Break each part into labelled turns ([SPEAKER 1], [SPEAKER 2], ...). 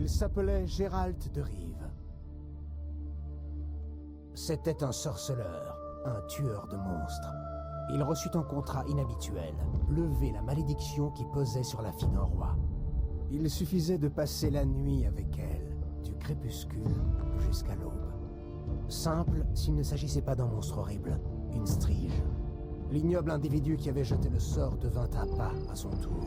[SPEAKER 1] Il s'appelait Gérald de Rive. C'était un sorceleur, un tueur de monstres. Il reçut un contrat inhabituel, lever la malédiction qui pesait sur la fille d'un roi. Il suffisait de passer la nuit avec elle, du crépuscule jusqu'à l'aube. Simple s'il ne s'agissait pas d'un monstre horrible, une strige. L'ignoble individu qui avait jeté le sort devint à pas à son tour.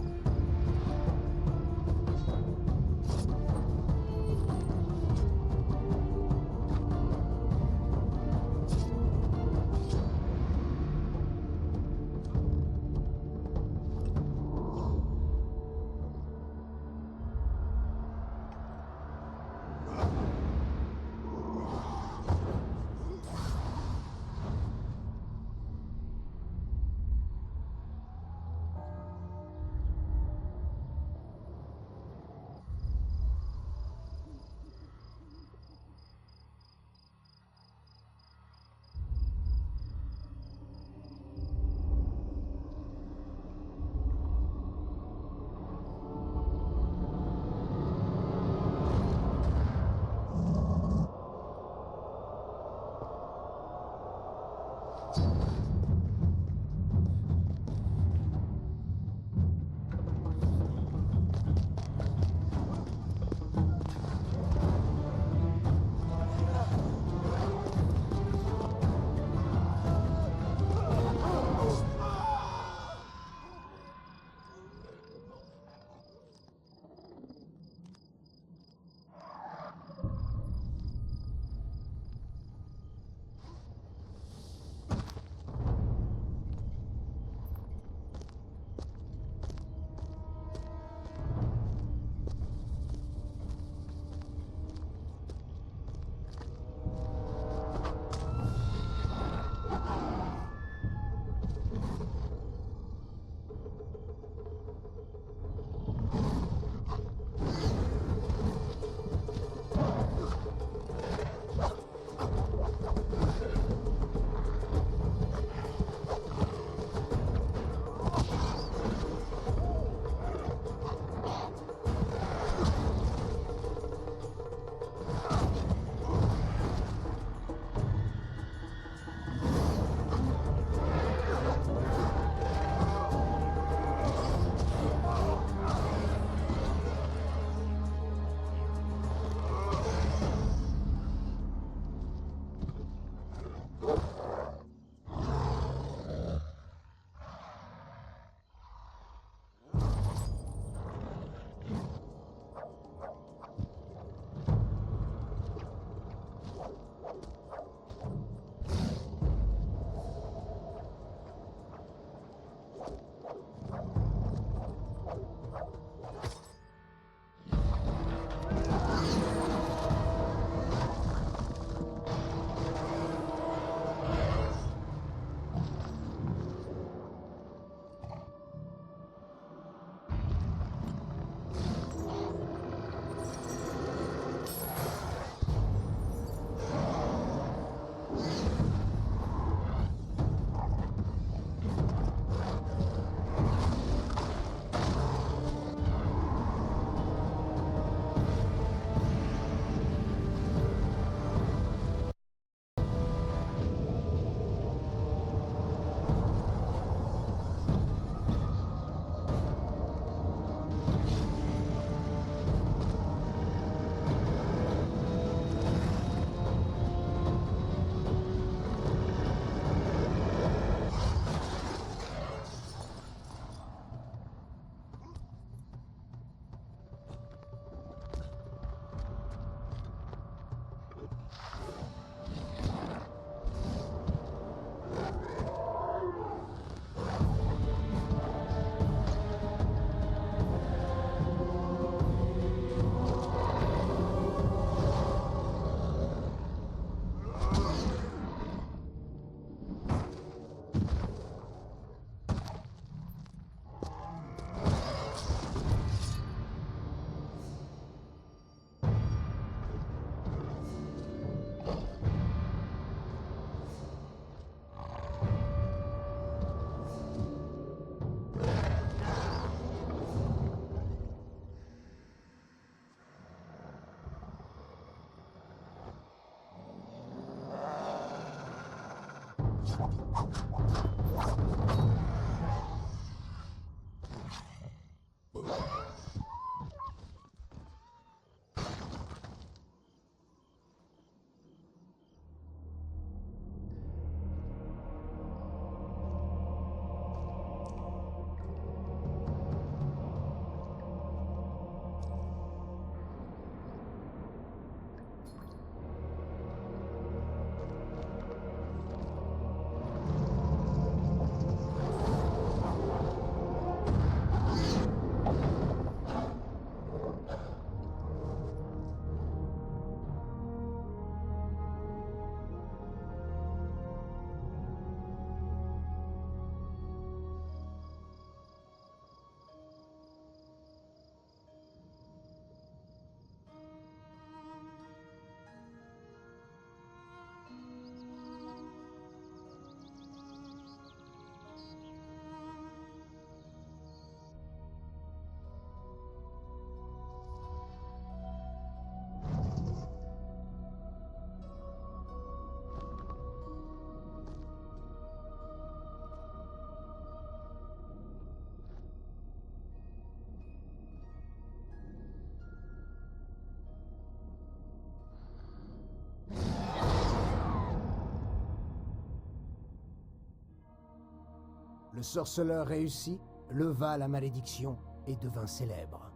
[SPEAKER 1] Le sorceleur réussit, leva la malédiction et devint célèbre.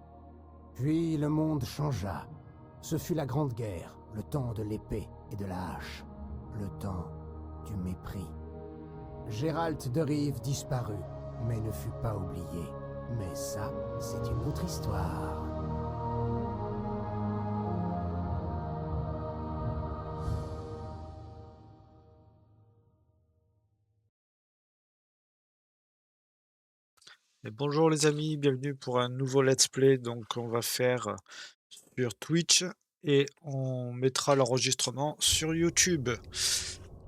[SPEAKER 1] Puis le monde changea. Ce fut la Grande Guerre, le temps de l'épée et de la hache, le temps du mépris. Géralt de Rive disparut, mais ne fut pas oublié. Mais ça, c'est une autre histoire.
[SPEAKER 2] Et bonjour les amis, bienvenue pour un nouveau let's play. Donc on va faire sur Twitch et on mettra l'enregistrement sur YouTube.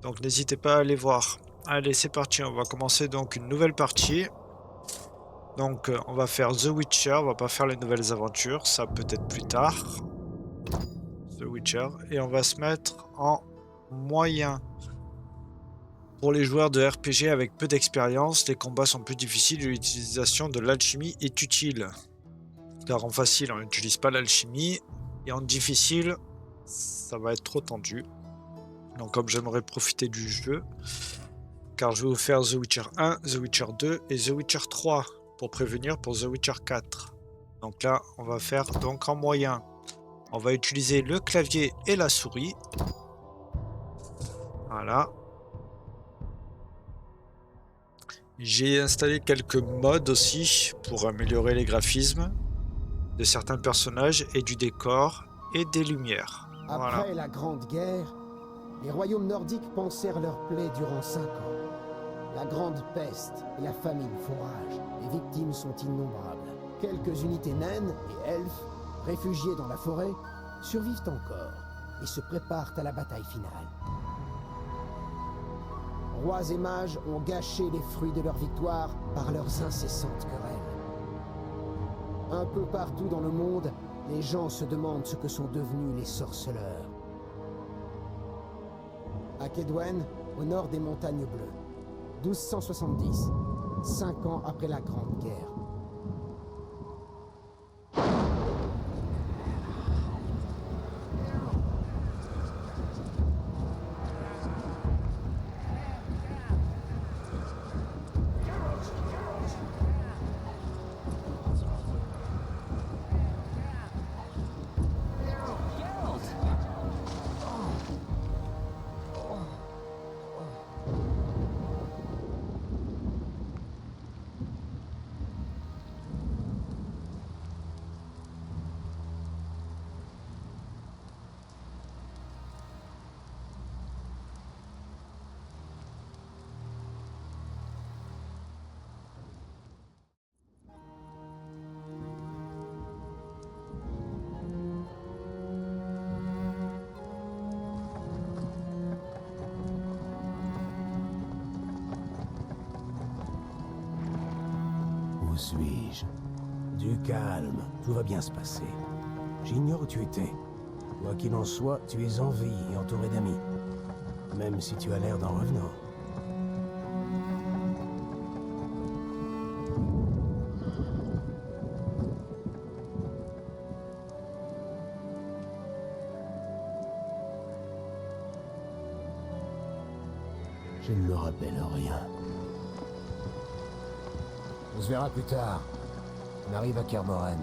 [SPEAKER 2] Donc n'hésitez pas à aller voir. Allez, c'est parti, on va commencer donc une nouvelle partie. Donc on va faire The Witcher, on va pas faire les nouvelles aventures, ça peut-être plus tard. The Witcher, et on va se mettre en moyen. Pour les joueurs de RPG avec peu d'expérience, les combats sont plus difficiles et l'utilisation de l'alchimie est utile. Car en facile, on n'utilise pas l'alchimie, et en difficile, ça va être trop tendu. Donc comme j'aimerais profiter du jeu, car je vais vous faire The Witcher 1, The Witcher 2 et The Witcher 3, pour prévenir pour The Witcher 4. Donc là, on va faire donc en moyen. On va utiliser le clavier et la souris. Voilà. J'ai installé quelques mods aussi pour améliorer les graphismes de certains personnages et du décor et des lumières.
[SPEAKER 1] Après
[SPEAKER 2] Voilà.
[SPEAKER 1] la Grande Guerre, les royaumes nordiques pansèrent leurs plaies durant 5 ans. La grande peste et la famine font rage. Les victimes sont innombrables. Quelques unités naines et elfes, réfugiés dans la forêt, survivent encore et se préparent à la bataille finale. Rois et mages ont gâché les fruits de leur victoire par leurs incessantes querelles. Un peu partout dans le monde, les gens se demandent ce que sont devenus les sorceleurs. À Kaedwen, au nord des Montagnes Bleues, 1270, 5 ans après la Grande Guerre. Où suis-je? Du calme, tout va bien se passer. J'ignore où tu étais. Quoi qu'il en soit, tu es en vie et entouré d'amis. Même si tu as l'air d'un revenant. Je ne me rappelle rien. On se verra plus tard. On arrive à Kermoren.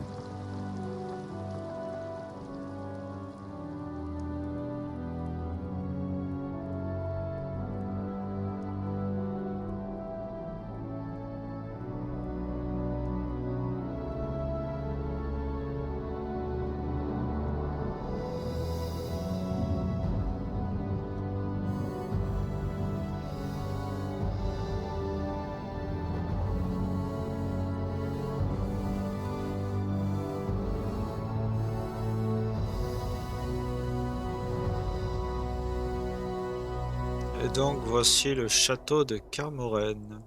[SPEAKER 2] Et donc voici le château de Kermoren.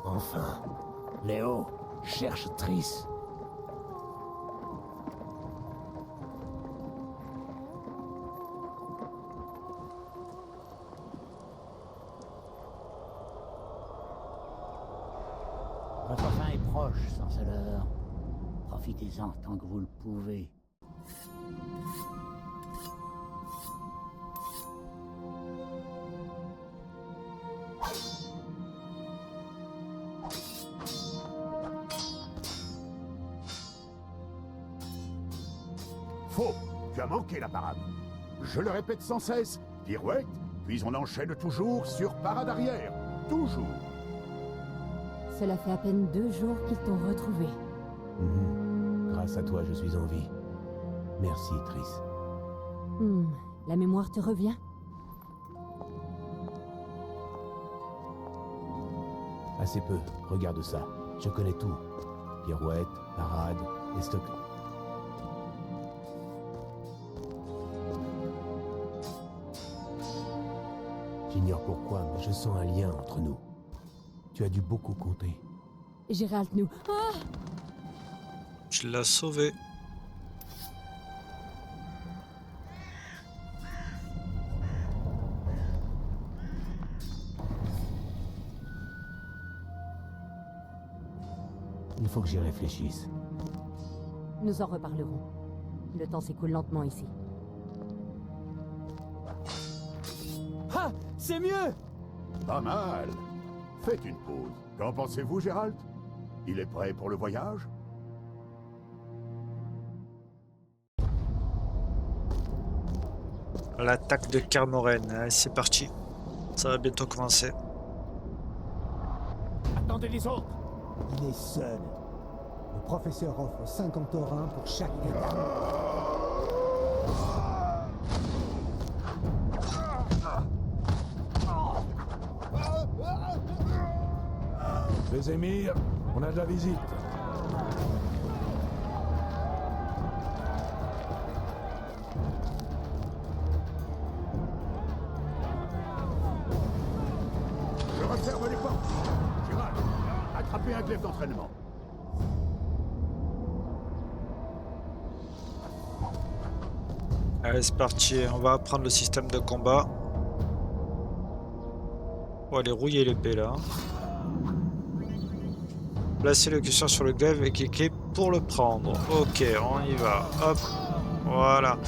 [SPEAKER 1] Enfin. Léo, cherche Triss.
[SPEAKER 3] Votre fin est proche, sorceleur. Profitez-en tant que vous le pouvez.
[SPEAKER 4] Faux! Tu as manqué la parade. Je le répète sans cesse. Pirouette, puis on enchaîne toujours sur parade arrière. Toujours.
[SPEAKER 5] Cela fait à peine 2 jours qu'ils t'ont retrouvé.
[SPEAKER 1] Grâce à toi, je suis en vie. Merci, Triss.
[SPEAKER 5] La mémoire te revient?
[SPEAKER 1] Assez peu, regarde ça. Je connais tout. Pirouette, parade, et stock. J'ignore pourquoi, mais je sens un lien entre nous. Tu as dû beaucoup compter.
[SPEAKER 5] Gérald, nous... Ah!
[SPEAKER 2] Je l'ai sauvé.
[SPEAKER 1] Il faut que j'y réfléchisse.
[SPEAKER 5] Nous en reparlerons. Le temps s'écoule lentement ici.
[SPEAKER 1] Ah! C'est mieux!
[SPEAKER 4] Pas mal. Faites une pause. Qu'en pensez-vous, Gérald? Il est prêt pour le voyage?
[SPEAKER 2] L'attaque de Kermoren. Allez, c'est parti. Ça va bientôt commencer.
[SPEAKER 4] Attendez les autres!
[SPEAKER 1] Il est seul. Le professeur offre 50 orins pour chaque étape.
[SPEAKER 4] Les émirs, on a de la visite. Je referme les portes. Gérald, attrapez un glaive d'entraînement.
[SPEAKER 2] Allez, c'est parti. On va apprendre le système de combat. On va aller rouiller l'épée là. Placez le curseur sur le glaive et cliquez pour le prendre. Ok, on y va. Hop, voilà.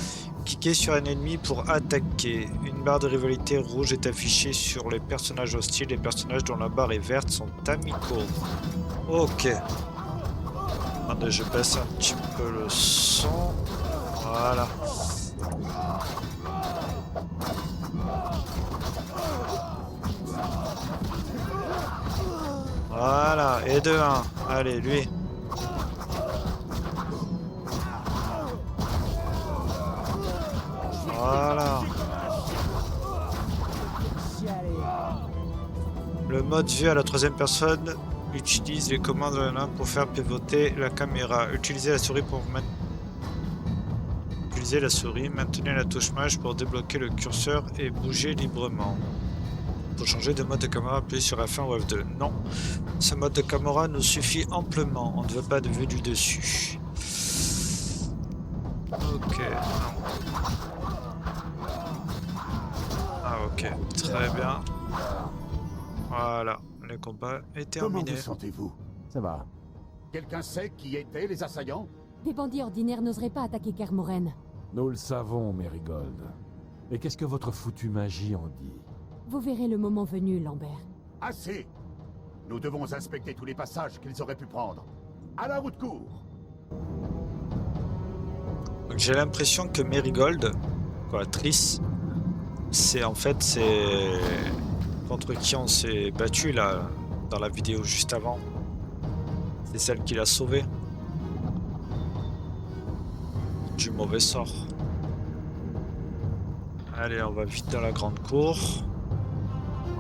[SPEAKER 2] Cliquez sur un ennemi pour attaquer. Une barre de rivalité rouge est affichée sur les personnages hostiles. Les personnages dont la barre est verte sont amicaux. Ok. Attendez, je baisse un petit peu le son. Voilà. Voilà, et de 1. Allez, lui. Voilà. Le mode vue à la 3e personne utilise les commandes de la main pour faire pivoter la caméra. Utilisez la souris pour Utilisez la souris, maintenez la touche mage pour débloquer le curseur et bouger librement. Pour changer de mode de caméra, appuyez sur F1 ou F2. Non, ce mode de caméra nous suffit amplement. On ne veut pas de vue du dessus. Ok, non. Ah ok, très bien. Voilà, le combat est
[SPEAKER 4] Comment
[SPEAKER 2] terminé.
[SPEAKER 4] vous sentez-vous?
[SPEAKER 1] Ça va.
[SPEAKER 4] Quelqu'un sait qui étaient les assaillants?
[SPEAKER 5] Des bandits ordinaires n'oseraient pas attaquer Kermoren.
[SPEAKER 6] Nous le savons, Merigold. Et qu'est-ce que votre foutue magie en dit?
[SPEAKER 5] Vous verrez le moment venu, Lambert.
[SPEAKER 4] Assez! Nous devons inspecter tous les passages qu'ils auraient pu prendre. À la route court!
[SPEAKER 2] Donc, j'ai l'impression que Merigold, quoi, Triss, c'est contre qui on s'est battu là dans la vidéo juste avant. C'est celle qui l'a sauvé du mauvais sort. Allez, on va vite dans la grande cour.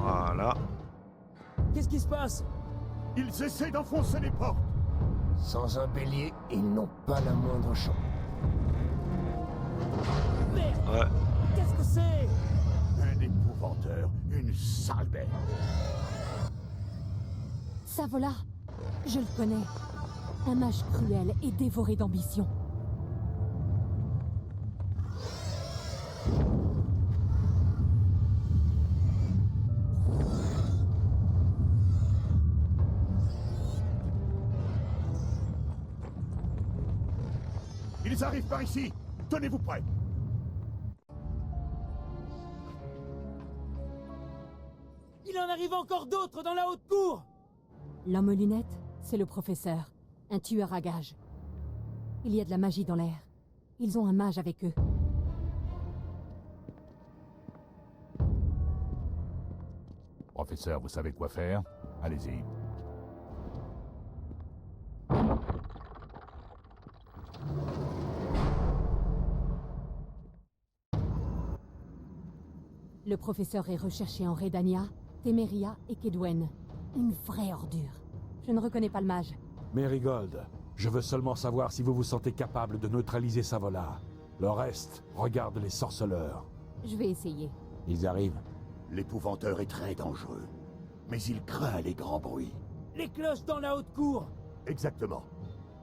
[SPEAKER 2] Voilà.
[SPEAKER 7] Qu'est-ce qui se passe?
[SPEAKER 4] Ils essaient d'enfoncer les portes!
[SPEAKER 1] Sans un bélier, ils n'ont pas la moindre chance.
[SPEAKER 7] Merde!
[SPEAKER 2] Ouais.
[SPEAKER 7] Qu'est-ce que c'est?
[SPEAKER 4] Un épouvanteur, une sale bête.
[SPEAKER 5] Savola, je le connais. Un mage cruel et dévoré d'ambition.
[SPEAKER 4] Ils arrivent par ici! Tenez-vous prêts!
[SPEAKER 7] Il en arrive encore d'autres dans la haute cour!
[SPEAKER 5] L'homme aux lunettes, c'est le professeur. Un tueur à gages. Il y a de la magie dans l'air. Ils ont un mage avec eux.
[SPEAKER 4] Professeur, vous savez quoi faire? Allez-y.
[SPEAKER 5] Le professeur est recherché en Redania, Temeria et Kedwen. Une vraie ordure. Je ne reconnais pas le mage.
[SPEAKER 6] Merigold, je veux seulement savoir si vous vous sentez capable de neutraliser Savola. Le reste, regarde les sorceleurs.
[SPEAKER 5] Je vais essayer.
[SPEAKER 6] Ils arrivent.
[SPEAKER 4] L'épouvanteur est très dangereux. Mais il craint les grands bruits.
[SPEAKER 7] Les cloches dans la haute cour!
[SPEAKER 4] Exactement.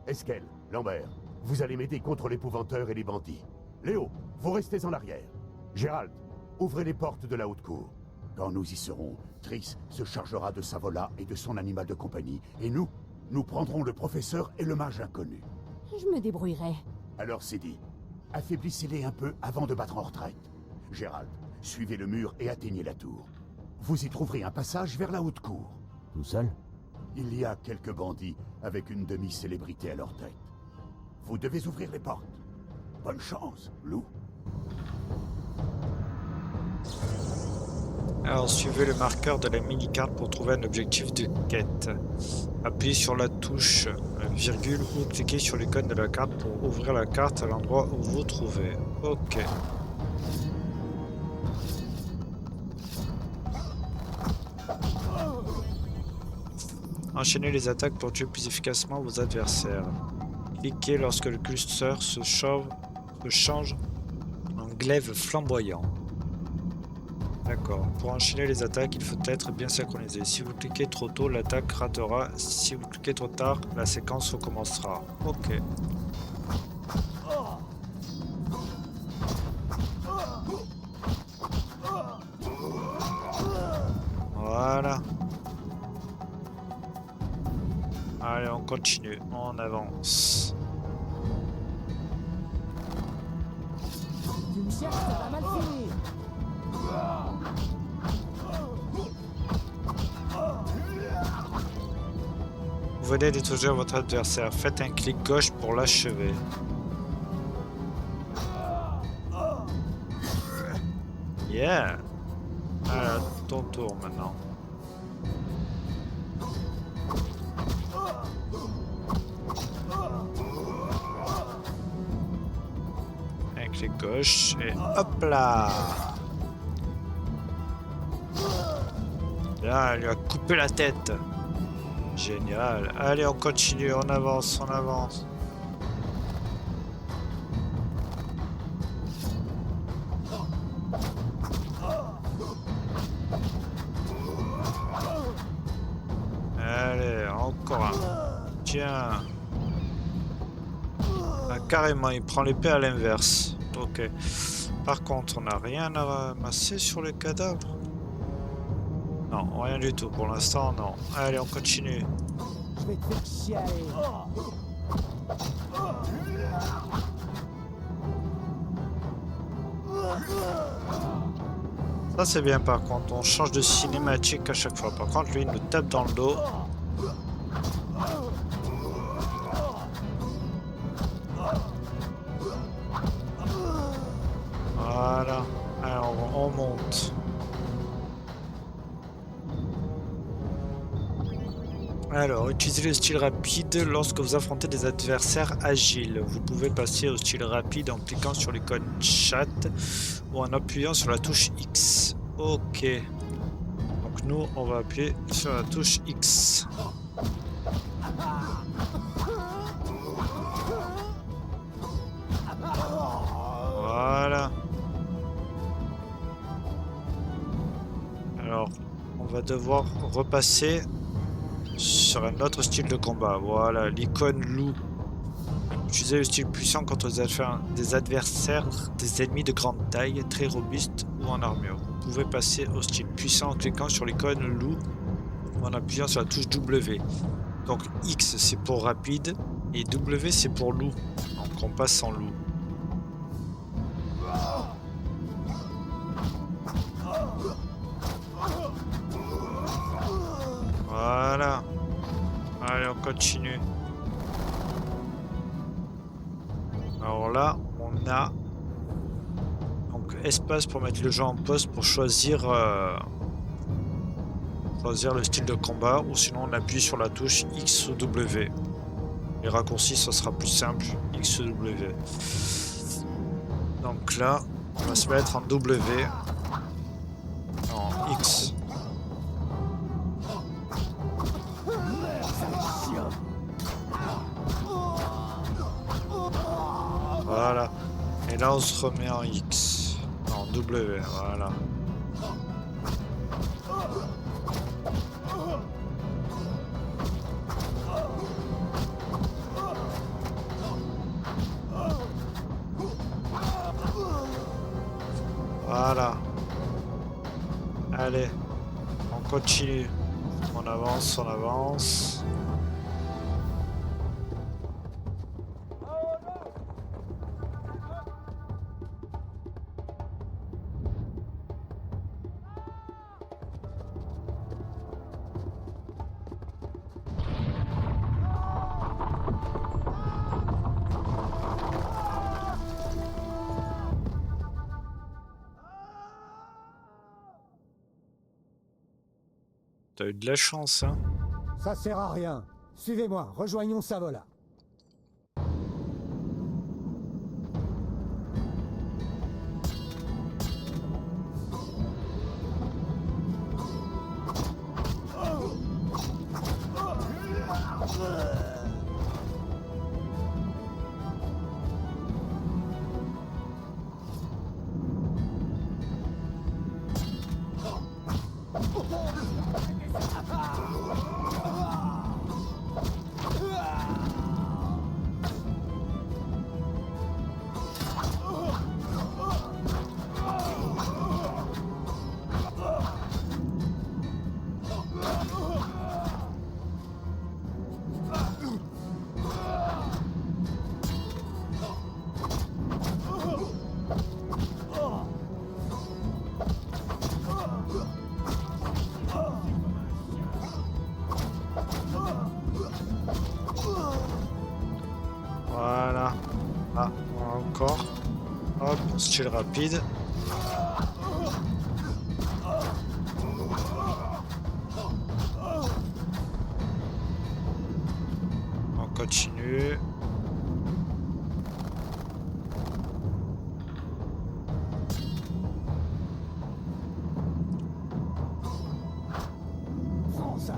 [SPEAKER 4] Esquel, Lambert, vous allez m'aider contre l'épouvanteur et les bandits. Léo, vous restez en arrière. Gérald, ouvrez les portes de la haute cour. Quand nous y serons, Triss se chargera de Savola et de son animal de compagnie. Et nous prendrons le professeur et le mage inconnu.
[SPEAKER 5] Je me débrouillerai.
[SPEAKER 4] Alors c'est dit. Affaiblissez-les un peu avant de battre en retraite. Gérald, suivez le mur et atteignez la tour. Vous y trouverez un passage vers la haute cour.
[SPEAKER 1] Tout seul?
[SPEAKER 4] Il y a quelques bandits avec une demi-célébrité à leur tête. Vous devez ouvrir les portes. Bonne chance, loup.
[SPEAKER 2] Alors suivez le marqueur de la mini-carte pour trouver un objectif de quête. Appuyez sur la touche virgule ou cliquez sur l'icône de la carte pour ouvrir la carte à l'endroit où vous vous trouvez. Ok. Enchaînez les attaques pour tuer plus efficacement vos adversaires. Cliquez lorsque le curseur se change en glaive flamboyant. D'accord. Pour enchaîner les attaques, il faut être bien synchronisé. Si vous cliquez trop tôt, l'attaque ratera. Si vous cliquez trop tard, la séquence recommencera. Ok. Voilà. Allez, on continue. On avance.
[SPEAKER 7] Tu me cherches, ça va mal finir!
[SPEAKER 2] Vous venez d'étourdir votre adversaire. Faites un clic gauche pour l'achever. Yeah! À ton tour maintenant. Un clic gauche et hop là! Là, elle lui a coupé la tête. Génial. Allez, on continue, on avance, on avance. tiens. Ah, carrément, il prend l'épée à l'inverse. Ok. Par contre, on n'a rien à ramasser sur les cadavres. Non, rien du tout. Pour l'instant, non. Allez, on continue.
[SPEAKER 7] Je vais te faire chialer.
[SPEAKER 2] Ça, c'est bien par contre. On change de cinématique à chaque fois. Par contre, lui, il nous tape dans le dos. Voilà. Alors, on monte. Alors, utilisez le style rapide lorsque vous affrontez des adversaires agiles. Vous pouvez passer au style rapide en cliquant sur l'icône chat ou en appuyant sur la touche X. Ok. Donc nous, on va appuyer sur la touche X. Voilà. Alors, on va devoir repasser sur un autre style de combat. Voilà, l'icône loup. Utilisez le style puissant contre des adversaires, des ennemis de grande taille, très robustes ou en armure. Vous pouvez passer au style puissant en cliquant sur l'icône loup ou en appuyant sur la touche W. Donc X c'est pour rapide et W c'est pour loup. Donc on passe en loup. Voilà. Allez, on continue. Alors là, on a donc espace pour mettre le jeu en pause pour choisir le style de combat, ou sinon on appuie sur la touche X ou W. Les raccourcis, ça sera plus simple, X ou W. Donc là, on va se mettre en W, en X. Voilà. Et là, on se remet en X. En W, voilà. Voilà. Allez. On continue. On avance, on avance. T'as eu de la chance, hein?
[SPEAKER 1] Ça sert à rien. Suivez-moi, rejoignons Savola.
[SPEAKER 2] Voilà. Ah, encore. Hop, style rapide. On continue.
[SPEAKER 1] Prends ça.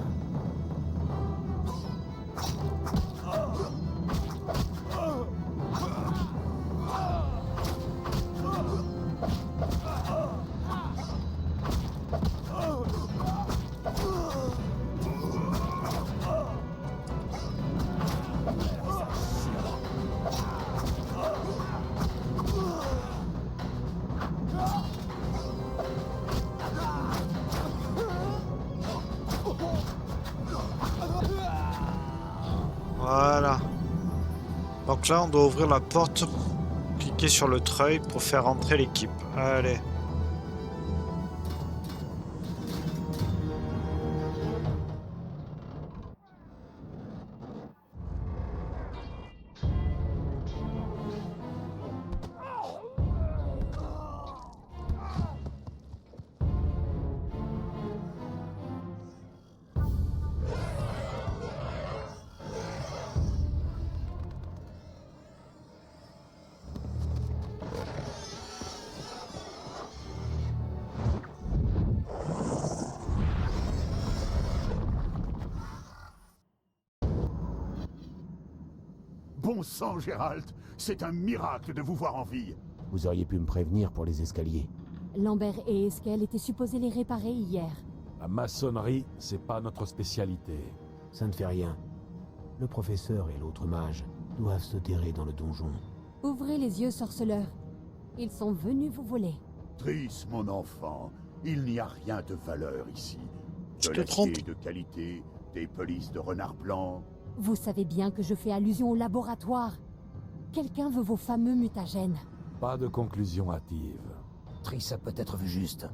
[SPEAKER 2] Voilà. Donc là, on doit ouvrir la porte, cliquer sur le treuil pour faire entrer l'équipe. Allez.
[SPEAKER 4] Bon sang, Gérald, c'est un miracle de vous voir en vie.
[SPEAKER 8] Vous auriez pu me prévenir pour les escaliers.
[SPEAKER 5] Lambert et Eskel étaient supposés les réparer hier.
[SPEAKER 6] La maçonnerie, c'est pas notre spécialité.
[SPEAKER 8] Ça ne fait rien. Le professeur et l'autre mage doivent se terrer dans le donjon.
[SPEAKER 5] Ouvrez les yeux, sorceleur. Ils sont venus vous voler.
[SPEAKER 4] Triss, mon enfant, il n'y a rien de valeur ici.
[SPEAKER 2] Je
[SPEAKER 4] De
[SPEAKER 2] te trompe.
[SPEAKER 4] l'acier de qualité, des pelisses de renard blanc.
[SPEAKER 5] Vous savez bien que je fais allusion au laboratoire. Quelqu'un veut vos fameux mutagènes.
[SPEAKER 6] Pas de conclusion hâtive.
[SPEAKER 1] Triss a peut-être vu juste.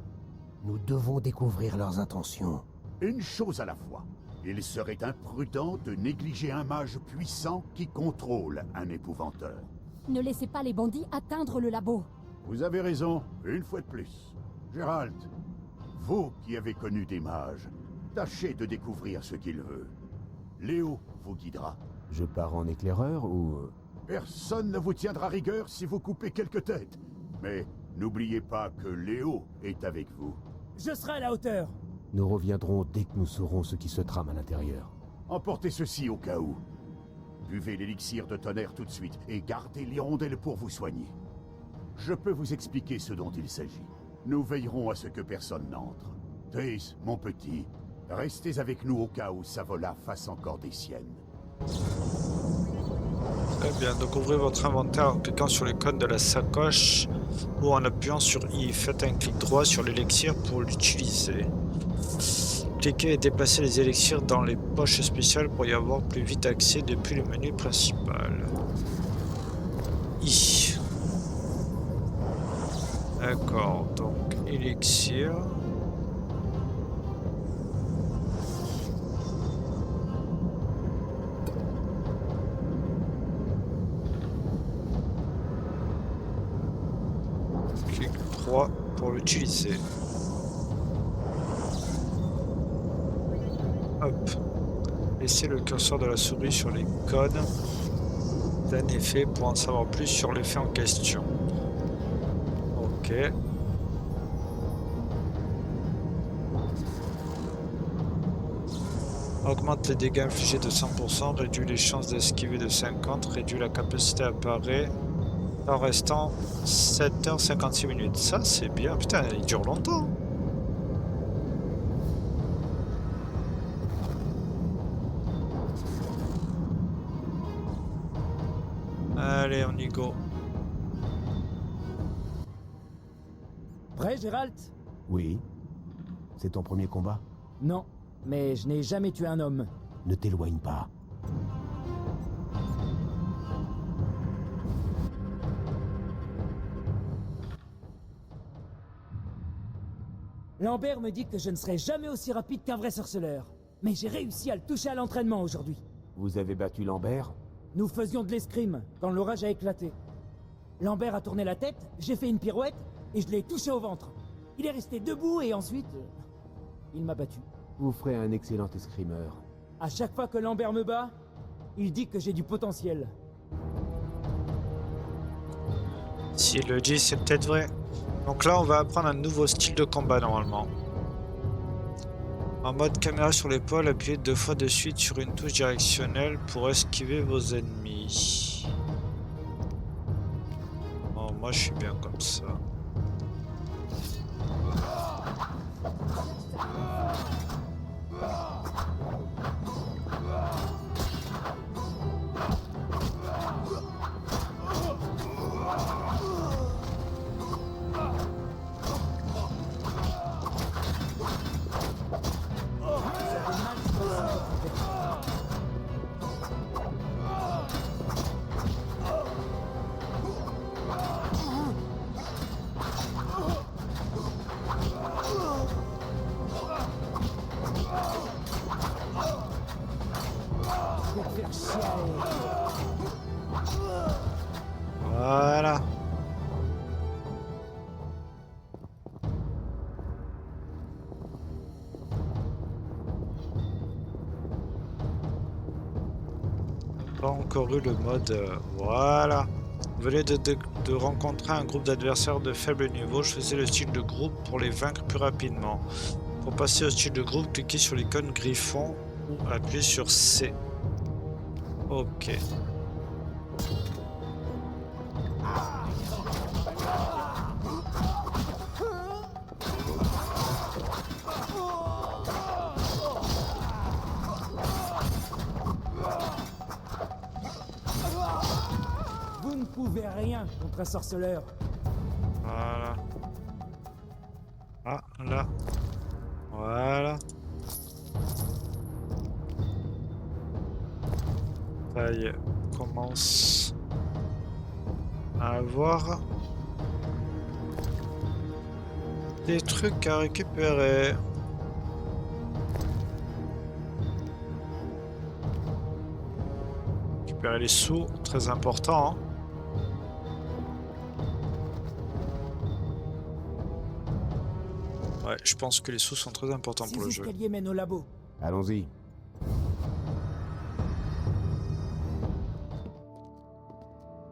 [SPEAKER 1] Nous devons découvrir leurs intentions.
[SPEAKER 4] Une chose à la fois. Il serait imprudent de négliger un mage puissant qui contrôle un épouvanteur.
[SPEAKER 5] Ne laissez pas les bandits atteindre le labo.
[SPEAKER 4] Vous avez raison, une fois de plus. Gérald, vous qui avez connu des mages, tâchez de découvrir ce qu'il veut. Léo vous guidera.
[SPEAKER 8] Je pars en éclaireur ou...
[SPEAKER 4] Personne ne vous tiendra rigueur si vous coupez quelques têtes. Mais n'oubliez pas que Léo est avec vous.
[SPEAKER 7] Je serai à la hauteur.
[SPEAKER 8] Nous reviendrons dès que nous saurons ce qui se trame à l'intérieur.
[SPEAKER 4] Emportez ceci au cas où. Buvez l'élixir de tonnerre tout de suite et gardez l'hirondelle pour vous soigner. Je peux vous expliquer ce dont il s'agit. Nous veillerons à ce que personne n'entre. Triss, mon petit, restez avec nous au cas où Savola fasse encore des siennes.
[SPEAKER 2] Très bien, donc ouvrez votre inventaire en cliquant sur l'icône de la sacoche ou en appuyant sur I. Faites un clic droit sur l'élixir pour l'utiliser. Cliquez et déplacez les élixirs dans les poches spéciales pour y avoir plus vite accès depuis le menu principal. I. D'accord, donc élixir. Clic 3 pour l'utiliser. Hop. Laissez le curseur de la souris sur les codes d'un effet pour en savoir plus sur l'effet en question. Ok. Augmente les dégâts infligés de 100%, réduit les chances d'esquiver de 50%, réduit la capacité à parer en restant 7h56 minutes. Ça c'est bien, putain, il dure longtemps. Allez, on y go.
[SPEAKER 7] Prêt, Gérald?
[SPEAKER 8] Oui. C'est ton premier combat?
[SPEAKER 7] Non, mais je n'ai jamais tué un homme.
[SPEAKER 8] Ne t'éloigne pas.
[SPEAKER 7] Lambert me dit que je ne serai jamais aussi rapide qu'un vrai sorceleur. Mais j'ai réussi à le toucher à l'entraînement aujourd'hui.
[SPEAKER 8] Vous avez battu Lambert?
[SPEAKER 7] Nous faisions de l'escrime quand l'orage a éclaté. Lambert a tourné la tête, j'ai fait une pirouette et je l'ai touché au ventre. Il est resté debout et ensuite... il m'a battu.
[SPEAKER 8] Vous ferez un excellent escrimeur.
[SPEAKER 7] À chaque fois que Lambert me bat, il dit que j'ai du potentiel.
[SPEAKER 2] S'il le dit, c'est peut-être vrai. Donc là, on va apprendre un nouveau style de combat normalement. En mode caméra sur l'épaule, appuyez 2 fois de suite sur une touche directionnelle pour esquiver vos ennemis. Bon, moi je suis bien comme ça. Voilà. Pas encore eu le mode... voilà. Vous venez de rencontrer un groupe d'adversaires de faible niveau. Choisissez le style de groupe pour les vaincre plus rapidement. Pour passer au style de groupe, cliquez sur l'icône griffon ou appuyez sur C. Ok.
[SPEAKER 7] Vous ne pouvez rien contre un sorceleur.
[SPEAKER 2] Voilà. Ah, là. Voilà. Ça y est, on commence à avoir des trucs à récupérer. Récupérer les sous, très important. Hein. Ouais, je pense que les sous sont très importants pour le
[SPEAKER 7] Ces
[SPEAKER 2] jeu.
[SPEAKER 7] escaliers mènent au labo.
[SPEAKER 8] Allons-y.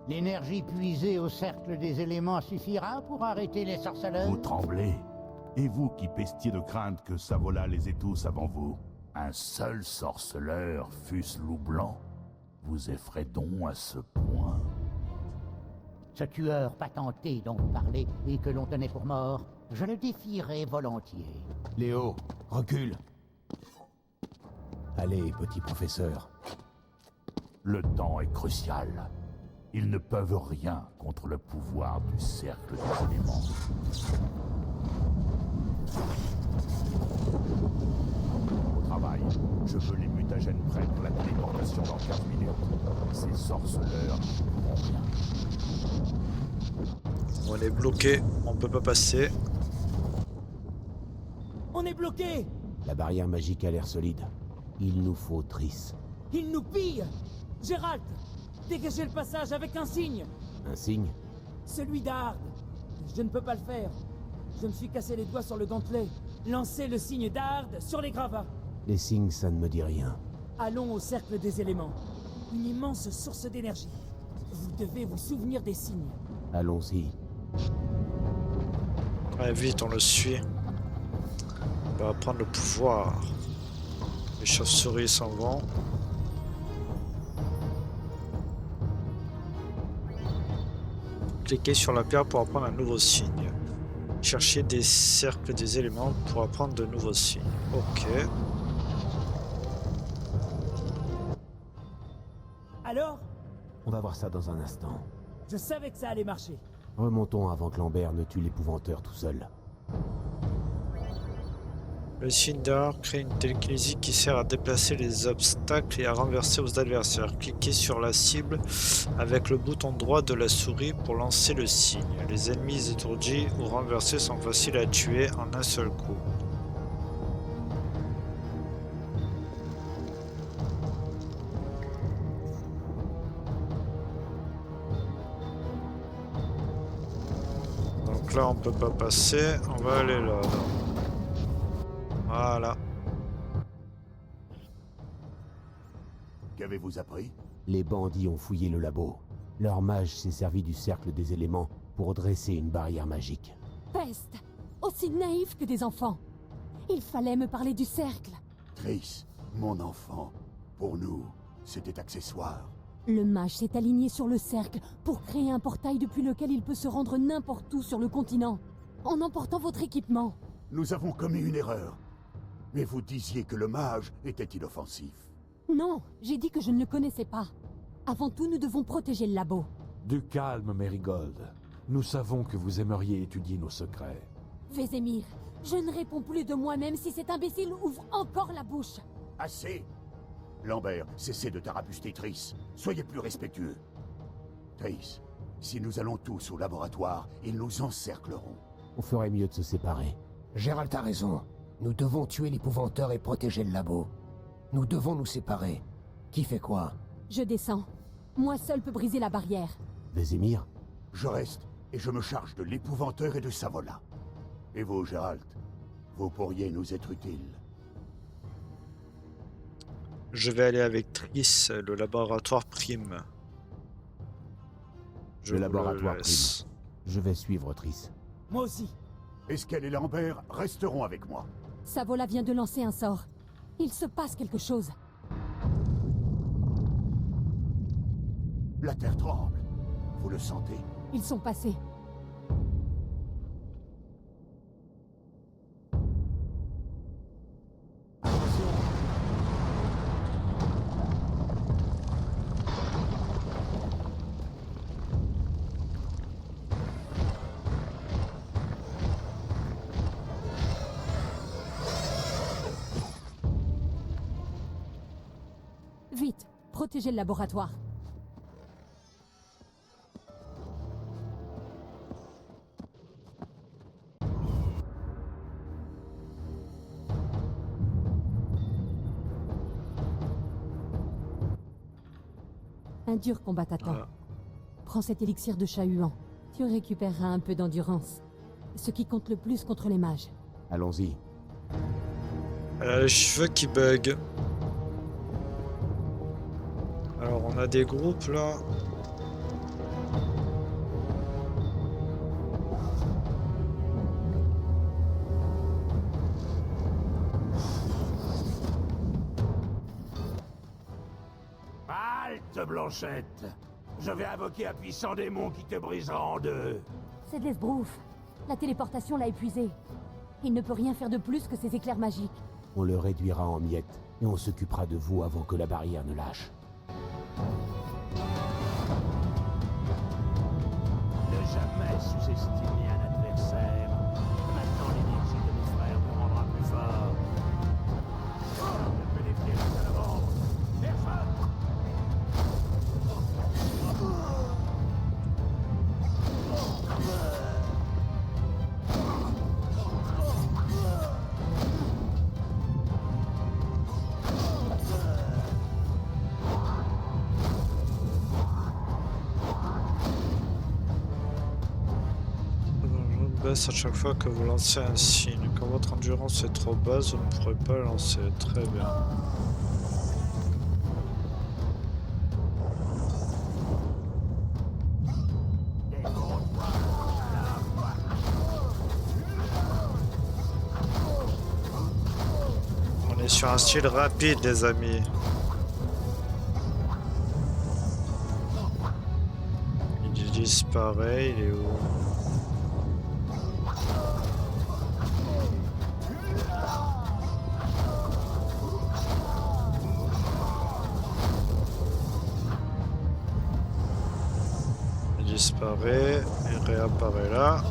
[SPEAKER 3] L'énergie puisée au cercle des éléments suffira pour arrêter les sorceleurs?
[SPEAKER 4] Vous tremblez. Et vous qui pestiez de crainte que Savola les étousse avant vous. Un seul sorceleur, fût-ce loup blanc, vous effraie donc à ce point.
[SPEAKER 3] Ce tueur patenté dont vous parlez et que l'on tenait pour mort, je le défierais volontiers.
[SPEAKER 8] Léo, recule. Allez, petit professeur.
[SPEAKER 4] Le temps est crucial. Ils ne peuvent rien contre le pouvoir du cercle des éléments. Au travail, je veux les mutagènes prêts pour la téléportation dans 15 minutes. Ces sorceleurs vont bien.
[SPEAKER 2] On est bloqué, on peut pas passer.
[SPEAKER 7] On est bloqué.
[SPEAKER 8] La barrière magique a l'air solide. Il nous faut Triss.
[SPEAKER 7] Ils nous pillent. Gérald, dégagez le passage avec un signe.
[SPEAKER 8] Un signe?
[SPEAKER 7] Celui d'Ard. Je ne peux pas le faire. Je me suis cassé les doigts sur le gantelet. Lancez le signe d'Ard sur les gravats.
[SPEAKER 8] Les signes, ça ne me dit rien.
[SPEAKER 7] Allons au cercle des éléments. Une immense source d'énergie. Vous devez vous souvenir des signes.
[SPEAKER 8] Allons-y.
[SPEAKER 2] Ouais, vite, on le suit. On va prendre le pouvoir. Les chauves-souris s'en vont. Cliquez sur la pierre pour apprendre un nouveau signe. Cherchez des cercles des éléments pour apprendre de nouveaux signes. Ok.
[SPEAKER 7] Alors,
[SPEAKER 8] On va voir ça dans un instant.
[SPEAKER 7] je savais que ça allait marcher.
[SPEAKER 8] Remontons avant que Lambert ne tue l'épouvanteur tout seul.
[SPEAKER 2] Le signe d'art crée une télékinésie qui sert à déplacer les obstacles et à renverser vos adversaires. Cliquez sur la cible avec le bouton droit de la souris pour lancer le signe. Les ennemis étourdis ou renversés sont faciles à tuer en un seul coup. Donc là on peut pas passer, on va aller là. Voilà.
[SPEAKER 4] Qu'avez-vous appris?
[SPEAKER 8] Les bandits ont fouillé le labo. Leur mage s'est servi du cercle des éléments pour dresser une barrière magique.
[SPEAKER 5] Peste! Aussi naïf que des enfants. Il fallait me parler du cercle.
[SPEAKER 4] Triss, mon enfant, pour nous, c'était accessoire.
[SPEAKER 5] Le mage s'est aligné sur le cercle pour créer un portail depuis lequel il peut se rendre n'importe où sur le continent, en emportant votre équipement.
[SPEAKER 4] Nous avons commis une erreur. Mais vous disiez que le mage était inoffensif.
[SPEAKER 5] Non, j'ai dit que je ne le connaissais pas. Avant tout, nous devons protéger le labo.
[SPEAKER 6] Du calme, Merigold. Nous savons que vous aimeriez étudier nos secrets.
[SPEAKER 5] Vézémir, je ne réponds plus de moi-même si cet imbécile ouvre encore la bouche.
[SPEAKER 4] Assez! Lambert, cessez de tarabuster Triss. Soyez plus respectueux. Triss, si nous allons tous au laboratoire, ils nous encercleront.
[SPEAKER 8] On ferait mieux de se séparer.
[SPEAKER 1] Gérald a raison. Nous devons tuer l'épouvanteur et protéger le labo. Nous devons nous séparer. Qui fait quoi?
[SPEAKER 5] Je descends. Moi seul peux briser la barrière.
[SPEAKER 8] Vézémir?
[SPEAKER 4] Je reste et je me charge de l'épouvanteur et de Savola. Et vous, Geralt, vous pourriez nous être utiles.
[SPEAKER 2] Je vais aller avec Triss, le laboratoire Prime. Je
[SPEAKER 8] Le
[SPEAKER 2] vous
[SPEAKER 8] laboratoire
[SPEAKER 2] laisse.
[SPEAKER 8] Prime. Je vais suivre Triss.
[SPEAKER 7] Moi aussi.
[SPEAKER 4] Eskel et Lambert resteront avec moi.
[SPEAKER 5] Savola vient de lancer un sort. Il se passe quelque chose.
[SPEAKER 4] La terre tremble. Vous le sentez?
[SPEAKER 5] Ils sont passés. Vite, protégez le laboratoire. Un dur combat t'attend.
[SPEAKER 2] Ah.
[SPEAKER 5] Prends cet élixir de chat-huant. Tu récupéreras un peu d'endurance. Ce qui compte le plus contre les mages.
[SPEAKER 8] Allons-y.
[SPEAKER 2] Elle a les cheveux qui bug. Alors on a des groupes là.
[SPEAKER 6] Halte, Blanchette! Je vais invoquer un puissant démon qui te brisera en deux.
[SPEAKER 5] C'est de l'esbrouf. La téléportation l'a épuisé. Il ne peut rien faire de plus que ses éclairs magiques.
[SPEAKER 8] On le réduira en miettes et on s'occupera de vous avant que la barrière ne lâche.
[SPEAKER 6] Ne jamais sous-estimer un adversaire. Maintenant, l'énergie de mes frères me rendra plus fort. Je peux défier la salle avant. Personne!
[SPEAKER 2] Baisse à chaque fois que vous lancez un signe. Quand votre endurance est trop basse, vous ne pourrez pas lancer. Très bien. On est sur un style rapide, les amis. Il disparaît, il est où? Il disparaît et réapparaît là.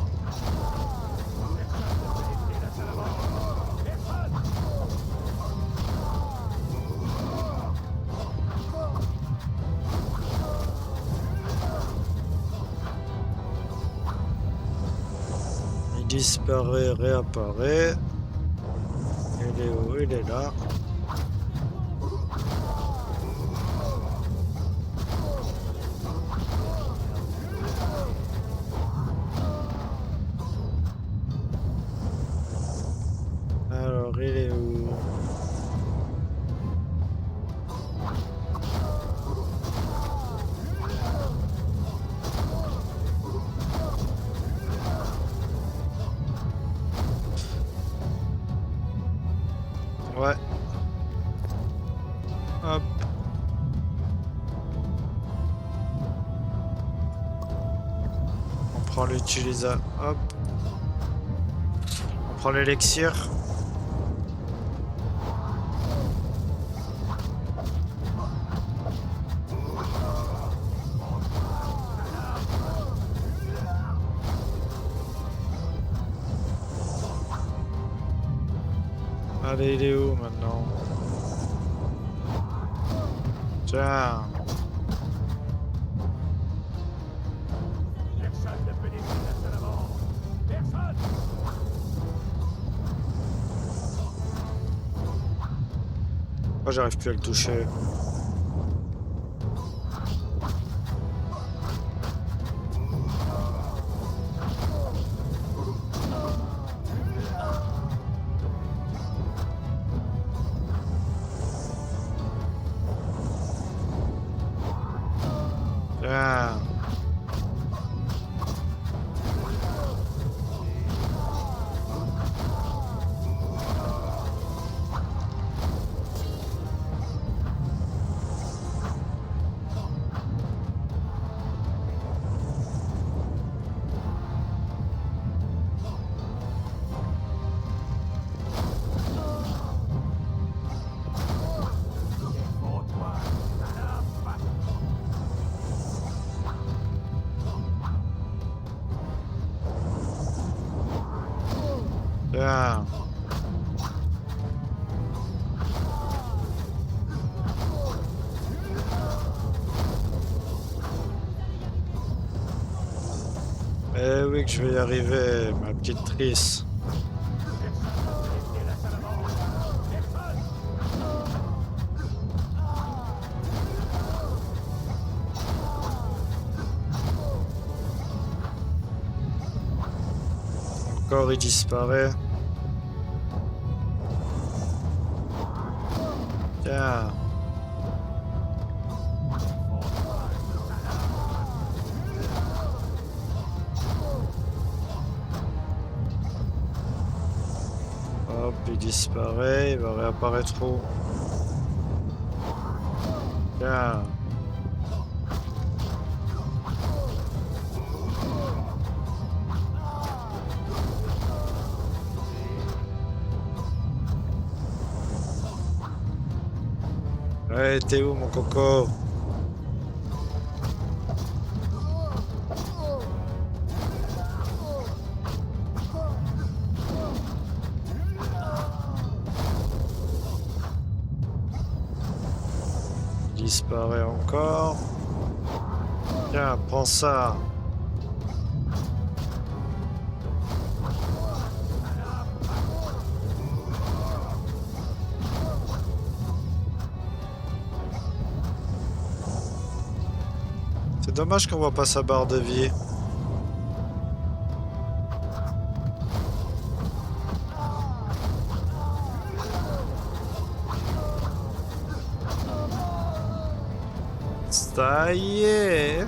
[SPEAKER 2] Il disparaît, réapparaît. Il est où? Il est là. Alors, il est où? Ouais. Hop. On prend l'utilisateur. Hop. On prend l'élixir. Allez, il est où maintenant? Tiens.
[SPEAKER 6] Personne ne peut défier la salle avant. Personne!
[SPEAKER 2] Pourquoi j'arrive plus à le toucher? Tiens. Eh oui que je vais y arriver, ma petite Triss. Encore il disparaît. Tiens. Hop, il disparaît, il va réapparaître où? Tiens. Ouais, t'es où mon coco? Il disparaît encore. Tiens, prends ça. C'est dommage qu'on voit pas sa barre de vie. Ça y est,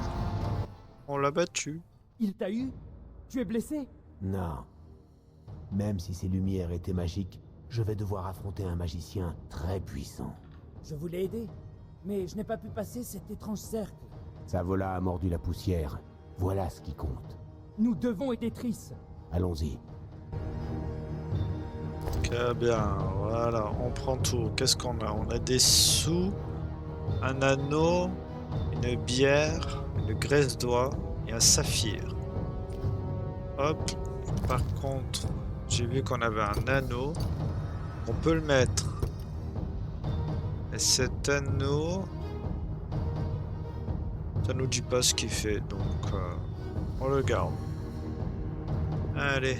[SPEAKER 2] on l'a battu.
[SPEAKER 7] Il t'a eu? Tu es blessé?
[SPEAKER 8] Non. Même si ces lumières étaient magiques, je vais devoir affronter un magicien très puissant.
[SPEAKER 7] Je voulais aider, mais je n'ai pas pu passer cet étrange cercle.
[SPEAKER 8] Savola a mordu la poussière. Voilà ce qui compte.
[SPEAKER 7] Nous devons aider Triss.
[SPEAKER 8] Allons-y.
[SPEAKER 2] Très bien, voilà, on prend tout. Qu'est-ce qu'on a? On a des sous, un anneau, une bière, une graisse d'oie et un saphir. Hop, par contre, j'ai vu qu'on avait un anneau. On peut le mettre. Et cet anneau, ça nous dit pas ce qu'il fait, donc on le garde. Allez.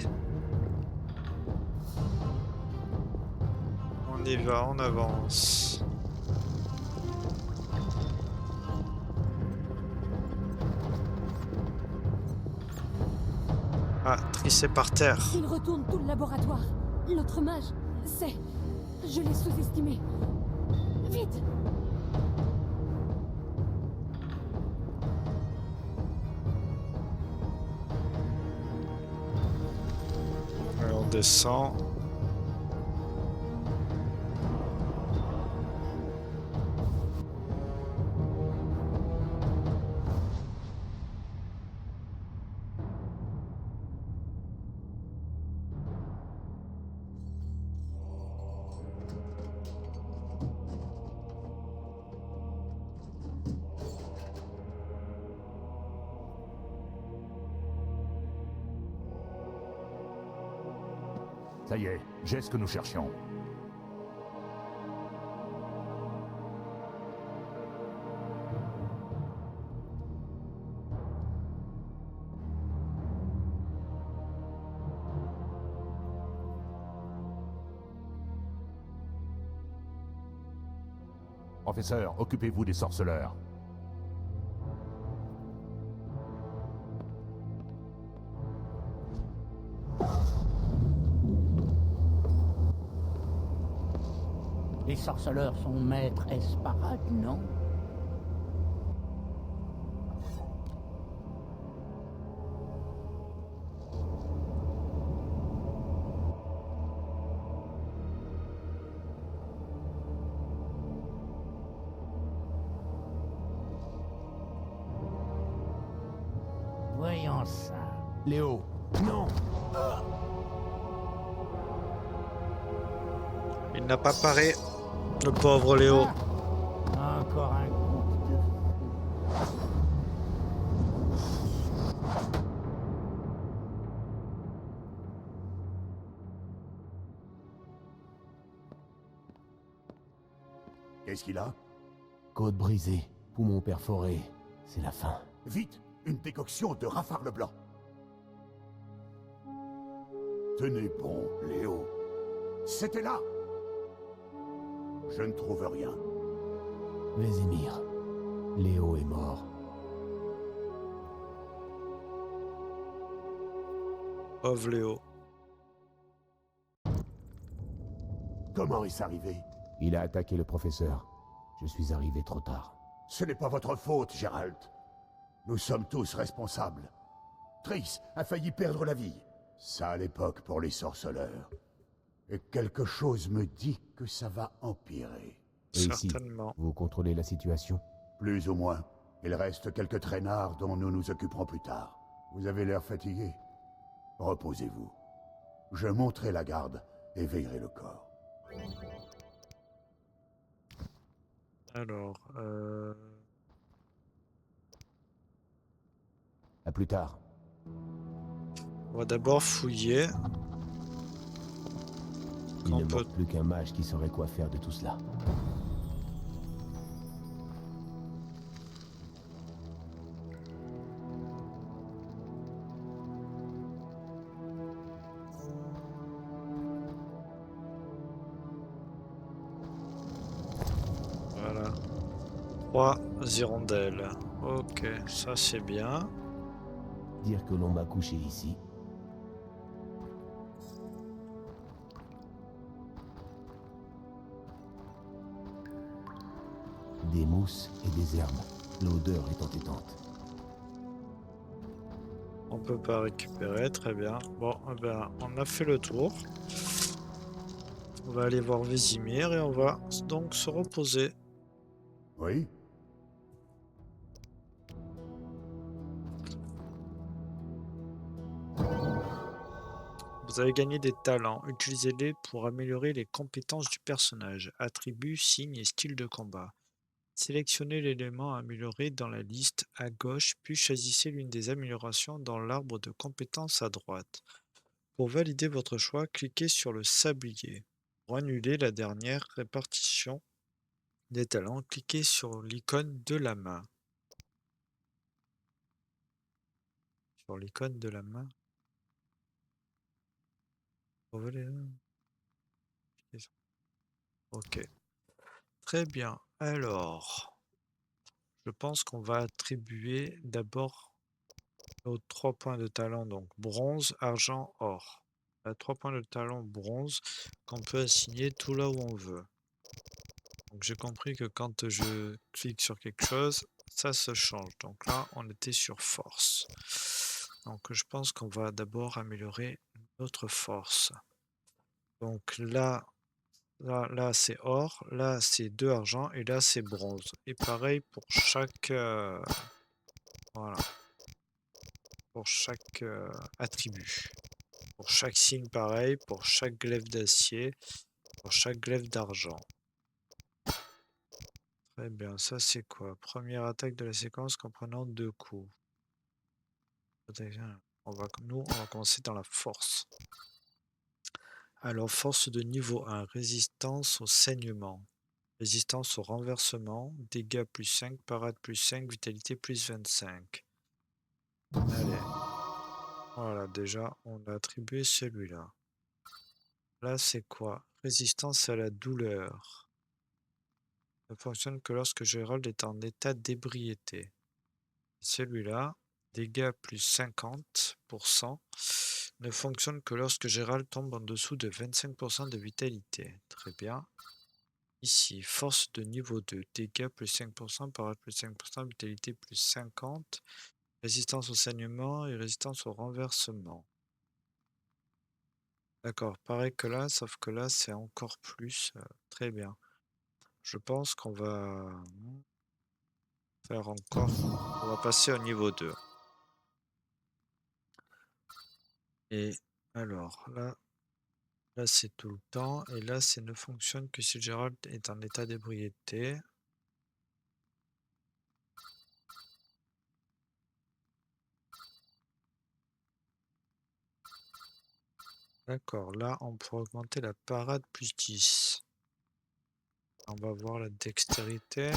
[SPEAKER 2] On y va, on avance. Ah, Triss est par terre.
[SPEAKER 5] Il retourne tout le laboratoire. L'autre mage, c'est... Je l'ai sous-estimé. Vite!
[SPEAKER 2] Et on descend.
[SPEAKER 6] Ça y est, j'ai ce que nous cherchions. Professeur, occupez-vous des sorceleurs.
[SPEAKER 3] Les sorceleurs sont maîtres Esparade, non? Voyons ça.
[SPEAKER 8] Léo, non!
[SPEAKER 2] Il n'a pas paré, le pauvre Léo.
[SPEAKER 3] Encore un groupe de...
[SPEAKER 4] Qu'est-ce qu'il a?
[SPEAKER 8] Côte brisée, poumon perforé. C'est la fin.
[SPEAKER 4] Vite, une décoction de rafale blanc. Tenez bon, Léo. C'était là. Je ne trouve rien.
[SPEAKER 8] Vézimir. Léo est mort.
[SPEAKER 2] Pauvre Léo.
[SPEAKER 4] Comment est-ce arrivé?
[SPEAKER 8] Il a attaqué le professeur. Je suis arrivé trop tard.
[SPEAKER 4] Ce n'est pas votre faute, Gérald. Nous sommes tous responsables. Triss a failli perdre la vie. Ça à l'époque pour les sorceleurs. Et quelque chose me dit que ça va empirer.
[SPEAKER 8] Et ici,
[SPEAKER 2] Certainement.
[SPEAKER 8] vous contrôlez la situation?
[SPEAKER 4] Plus ou moins. Il reste quelques traînards dont nous nous occuperons plus tard. Vous avez l'air fatigué. Reposez-vous. Je monterai la garde et veillerai le corps.
[SPEAKER 2] Alors,
[SPEAKER 8] À plus tard.
[SPEAKER 2] on va d'abord fouiller.
[SPEAKER 8] Il
[SPEAKER 2] On
[SPEAKER 8] ne
[SPEAKER 2] peut-
[SPEAKER 8] manque plus qu'un mage qui saurait quoi faire de tout cela.
[SPEAKER 2] Voilà. 3 hirondelles. Ok, ça c'est bien.
[SPEAKER 8] Dire que l'on m'a couché ici. Des mousses et des herbes. L'odeur est entêtante.
[SPEAKER 2] On peut pas récupérer, très bien. Bon, eh ben, on a fait le tour. On va aller voir Vézimir et on va donc se reposer.
[SPEAKER 4] Oui?
[SPEAKER 2] Vous avez gagné des talents. Utilisez-les pour améliorer les compétences du personnage. Attributs, signes et style de combat. Sélectionnez l'élément à améliorer dans la liste à gauche, puis choisissez l'une des améliorations dans l'arbre de compétences à droite. Pour valider votre choix, cliquez sur le sablier. Pour annuler la dernière répartition des talents, cliquez sur l'icône de la main. Sur l'icône de la main. Ok. Très bien. Alors, je pense qu'on va attribuer d'abord nos 3 points de talent, donc bronze, argent, or. On a 3 points de talent bronze qu'on peut assigner tout là où on veut. Donc j'ai compris que quand je clique sur quelque chose, ça se change. Donc là, on était sur force. Donc je pense qu'on va d'abord améliorer notre force. Donc là c'est or, là c'est 2 argent et là c'est bronze. Et pareil pour chaque voilà, pour chaque attribut. Pour chaque signe pareil, pour chaque glaive d'acier, pour chaque glaive d'argent. Très bien, ça c'est quoi? Première attaque de la séquence comprenant 2 coups. On va commencer dans la force. Alors, force de niveau 1, résistance au saignement, résistance au renversement, dégâts plus 5, parade plus 5, vitalité plus 25. Allez, voilà, déjà, on a attribué celui-là. Là, c'est quoi? Résistance à la douleur. Ne fonctionne que lorsque Gérald est en état d'ébriété. Celui-là, dégâts plus 50%, ne fonctionne que lorsque Gérald tombe en dessous de 25% de vitalité. Très bien. Ici, force de niveau 2, dégâts plus 5%, parade plus 5%, vitalité plus 50%, résistance au saignement et résistance au renversement. D'accord, pareil que là, sauf que là, c'est encore plus. Très bien. Je pense qu'on va faire encore. On va passer au niveau 2. Et alors, là c'est tout le temps. Et là, c'est ne fonctionne que si Gérald est en état d'ébriété. D'accord, là, on peut augmenter la parade plus 10. On va voir la dextérité.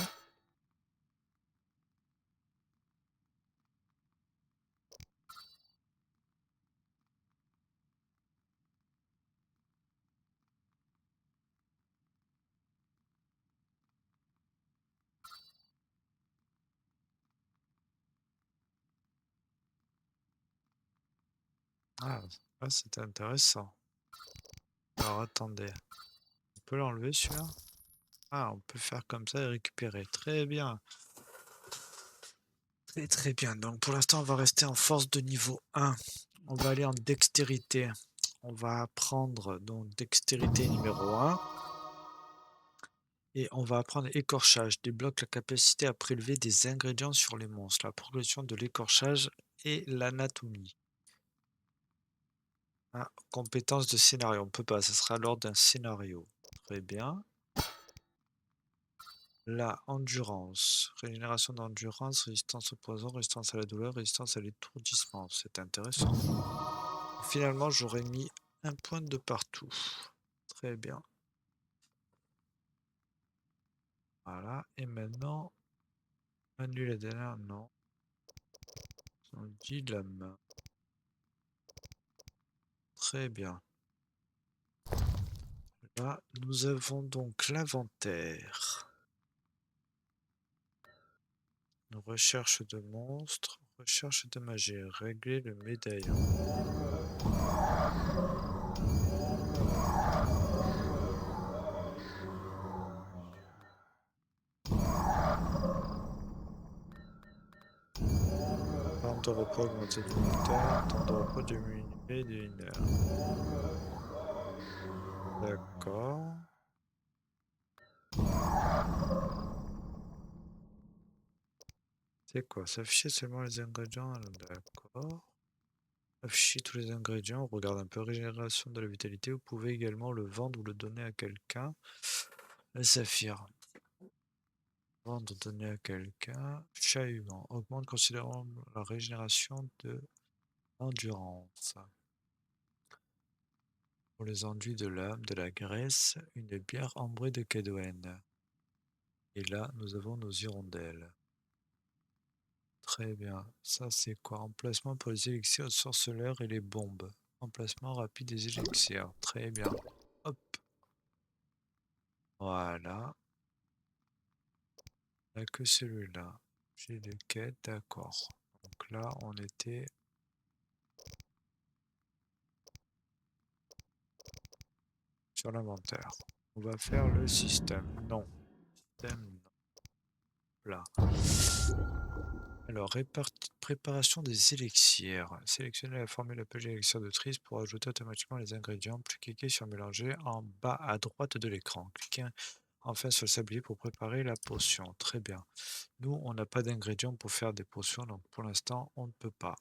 [SPEAKER 2] Ah, ça c'était intéressant. Alors attendez, on peut l'enlever celui-là? Ah, on peut faire comme ça et récupérer. Très bien. Très très bien. Donc pour l'instant, on va rester en force de niveau 1. On va aller en dextérité. On va apprendre donc dextérité numéro 1. Et on va apprendre écorchage. Débloque la capacité à prélever des ingrédients sur les monstres. La progression de l'écorchage et l'anatomie. Ah, compétence de scénario. On peut pas, ça sera lors d'un scénario. Très bien. La endurance. Régénération d'endurance, résistance au poison, résistance à la douleur, résistance à l'étourdissement. C'est intéressant. Finalement, j'aurais mis un point de partout. Très bien. Voilà. Et maintenant, annuler la dernière, non. On dit la main. Très bien. Là, nous avons donc l'inventaire. Recherche de monstres, recherche de magie, régler le médaillon. Temps de repos augmenté d'une heure, temps de repos diminué d'une heure. D'accord. C'est quoi? S'afficher seulement les ingrédients? D'accord. Afficher tous les ingrédients. On regarde un peu régénération de la vitalité. Vous pouvez également le vendre ou le donner à quelqu'un. Le saphir. Vendre, donner à quelqu'un. Chat-huant. Augmente considérablement la régénération de l'endurance. Pour les enduits de l'âme, de la graisse, une bière ambrée de Kedwen. Et là, nous avons nos hirondelles. Très bien. Ça, c'est quoi? Emplacement pour les élixirs sorceleurs et les bombes. Emplacement rapide des élixirs. Très bien. Hop. Voilà. Il n'y a que celui-là. J'ai des quêtes, d'accord. Donc là, on était sur l'inventaire. On va faire le système. Non. Système, non. Là. Alors, préparation des élixirs. Sélectionnez la formule appelée élixir de Triss pour ajouter automatiquement les ingrédients, puis cliquez sur mélanger en bas à droite de l'écran. Cliquez enfin sur le sablier pour préparer la potion. Très bien. Nous, on n'a pas d'ingrédients pour faire des potions, donc pour l'instant, on ne peut pas.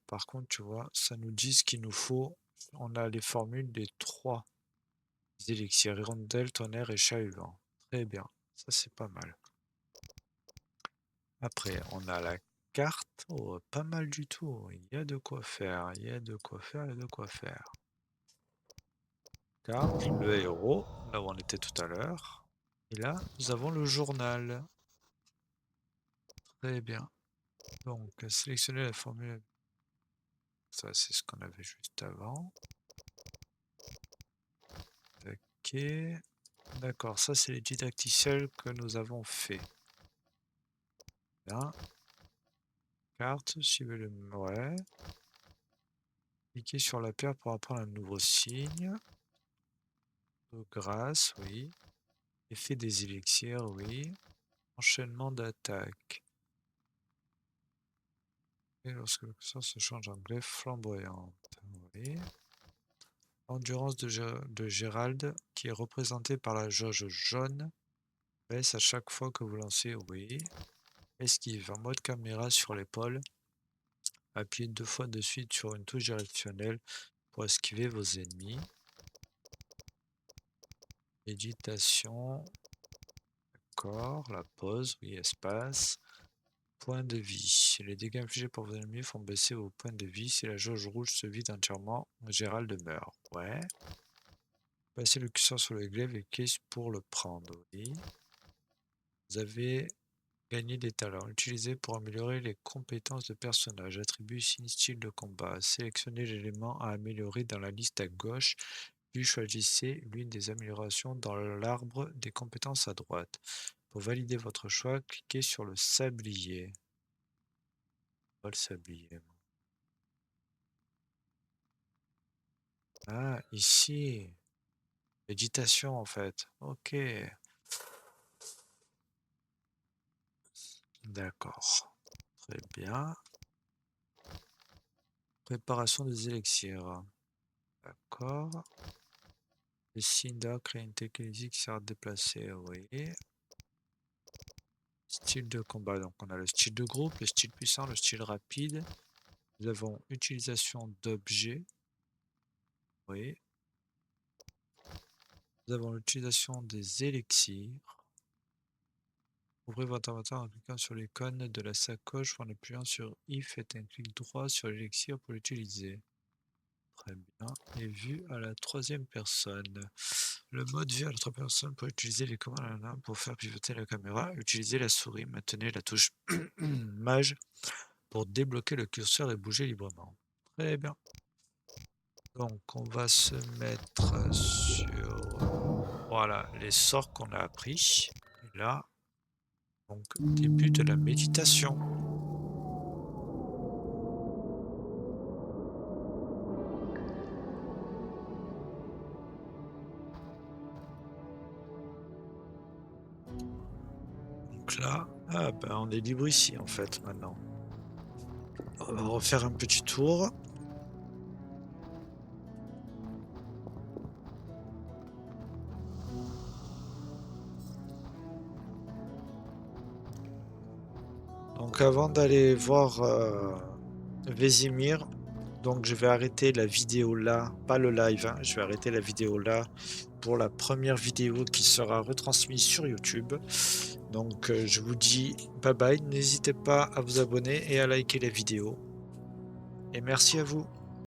[SPEAKER 2] Par contre, tu vois, ça nous dit ce qu'il nous faut. On a les formules des 3 élixirs, hirondelle, tonnerre et chat-huant. Très bien, ça c'est pas mal. Après, on a la carte. Oh, pas mal du tout. Il y a de quoi faire, il y a de quoi faire, il y a de quoi faire. Carte, le héros, là où on était tout à l'heure. Et là, nous avons le journal. Très bien. Donc, sélectionner la formule. Ça, c'est ce qu'on avait juste avant. Ok. D'accord, ça, c'est les didacticiels que nous avons fait. Bien. Carte, suivez le... Ouais. Cliquez sur la paire pour apprendre un nouveau signe. De grâce, oui. Effet des élixirs, oui. Enchaînement d'attaque. Et lorsque le curseur se change en glaive flamboyante, oui. Endurance de Gérald, qui est représentée par la jauge jaune, baisse à chaque fois que vous lancez, oui. Esquive en mode caméra sur l'épaule. Appuyez 2 fois de suite sur une touche directionnelle pour esquiver vos ennemis. Méditation. D'accord. La pause, oui, espace. Point de vie. Les dégâts infligés par vos ennemis font baisser vos points de vie. Si la jauge rouge se vide entièrement, Gérald meurt. Ouais. Passez le curseur sur le glaive et cliquez pour le prendre. Oui. Vous avez gagné des talents. Utilisez pour améliorer les compétences de personnage. Attribue ici style de combat. Sélectionnez l'élément à améliorer dans la liste à gauche, puis choisissez l'une des améliorations dans l'arbre des compétences à droite. Pour valider votre choix, cliquez sur le sablier. Pas le sablier. Ah, ici. Méditation en fait. Ok. D'accord. Très bien. Préparation des élixirs. D'accord. Le Sinda crée une technologie qui sert à déplacer. Oui. Style de combat. Donc on a le style de groupe, le style puissant, le style rapide. Nous avons utilisation d'objets. Oui. Nous avons l'utilisation des élixirs. Ouvrez votre inventaire en cliquant sur l'icône de la sacoche ou en appuyant sur I. Faites un clic droit sur l'élixir pour l'utiliser. Très bien. Et vue à la troisième personne. Le mode vue à la troisième personne pour utiliser les commandes pour faire pivoter la caméra. Utilisez la souris. Maintenez la touche mage pour débloquer le curseur et bouger librement. Très bien. Donc on va se mettre sur voilà les sorts qu'on a appris. Et là, donc début de la méditation. Donc là, ah ben on est libre ici en fait maintenant. On va refaire un petit tour. Donc avant d'aller voir Vésimir, donc je vais arrêter la vidéo là, pas le live, hein, je vais arrêter la vidéo là pour la première vidéo qui sera retransmise sur YouTube. Donc je vous dis bye bye, n'hésitez pas à vous abonner et à liker la vidéo. Et merci à vous.